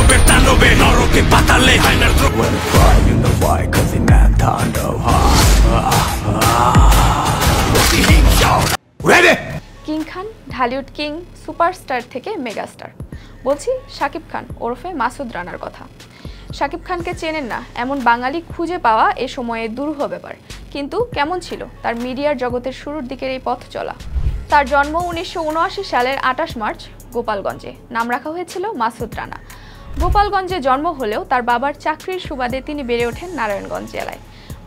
দানবের তাণ্ডবে নরকে পাতালে আয়নার When fly you know why cause the man তাণ্ডব Ready কিং খান ঢালিউড কিং সুপারস্টার থেকে মেগাস্টার বলছি শাকিব খান ওরফে মাসুদ রানার কথা শাকিব খানকে চেনেন না এমন বাঙালি খুঁজে পাওয়া এ সময়ে দুরূহ ব্যাপার কিন্তু কেমন ছিল তার মিডিয়ার জগতের শুরুর দিকের এই পথ চলা তার জন্ম 1979 সালের 28 মার্চ গোপালগঞ্জে নাম রাখা হয়েছিল মাসুদ রানা গোপালগঞ্জে জন্ম হলেও তার বাবার চাকরির সুবাদে তিনি বেড়ে ওঠেন নারায়ণগঞ্জ জেলায়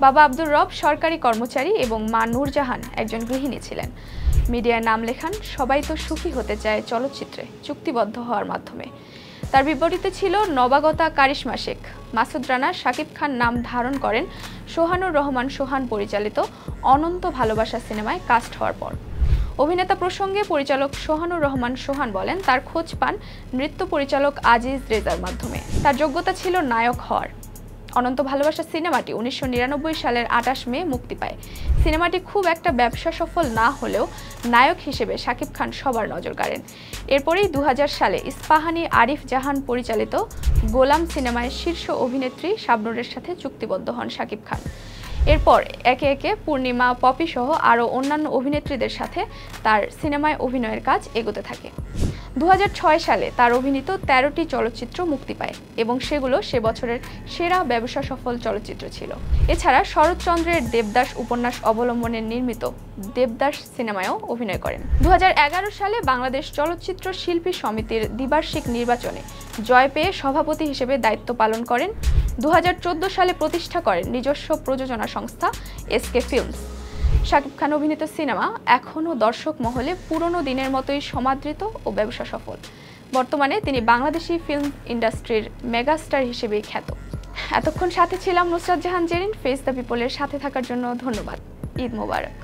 বাবা আব্দুর রব সরকারি কর্মচারী এবং মা নূরজাহান একজন গৃহিণী ছিলেন মিডিয়ায় নাম লেখান সবাই তো সুখী হতে চায় চলচ্চিত্রে চুক্তিবদ্ধ হওয়ার মাধ্যমে তার বিপরীতে ছিল নবাগতা কারিশমা শেখ মাসুদ রানা শাকিব খান নাম ধারণ করেন সোহানুর রহমান সোহান পরিচালিত অনন্ত ভালোবাসা সিনেমায় কাস্ট হওয়ার পর অভিনেতা প্রসঙ্গে পরিচালক সোহানুর রহমান সোহান বলেন তার খোঁজ পান নৃত্য পরিচালক আজিজ রেজার মাধ্যমে তার যোগ্যতা ছিল নায়ক হওয়ার অনন্ত ভালোবাসা সিনেমাটি 1999 সালের 28 মে মুক্তি পায় সিনেমাটি খুব একটা ব্যবসা সফল না হলেও নায়ক হিসেবে শাকিব খান সবার নজর কাড়েন এরপরেই 2000 সালে ইস্পাহানি আরিফ জাহান পরিচালিত গোলাম সিনেমায় শীর্ষ অভিনেত্রী শাবনূরের সাথে চুক্তিবদ্ধ হন শাকিব খান এরপর একে একে পূর্ণিমা পপি সহ আরও অন্যান্য অভিনেত্রীদের সাথে তার সিনেমায় অভিনয়ের কাজ এগোতে থাকে 2006 সালে তার অভিনীত 13টি চলচ্চিত্র মুক্তি পায় এবং সেগুলো সে বছরের সেরা ব্যবসা সফল চলচ্চিত্র ছিল এছাড়া শরৎচন্দ্রের দেবদাস উপন্যাস অবলম্বনে নির্মিত দেবদাস সিনেমায়ও অভিনয় করেন 2011 সালে বাংলাদেশ চলচ্চিত্র শিল্পী সমিতির দ্বিবার্ষিক নির্বাচনে জয় পেয়ে সভাপতি হিসেবে দায়িত্ব পালন করেন 2014 সালে প্রতিষ্ঠা করেন নিজস্ব প্রযোজনা সংস্থা এসকে ফিল্মস শাকিব খান অভিনীত সিনেমা এখনও দর্শক মহলে পুরনো দিনের মতোই সমাদৃত ও ব্যবসা সফল বর্তমানে তিনি বাংলাদেশি ফিল্ম ইন্ডাস্ট্রির মেগাস্টার হিসেবেই খ্যাত এতক্ষণ সাথে ছিলাম নুসরাত জাহান জেরিন ফেস দ্য পিপলের সাথে থাকার জন্য ধন্যবাদ ঈদ মোবারক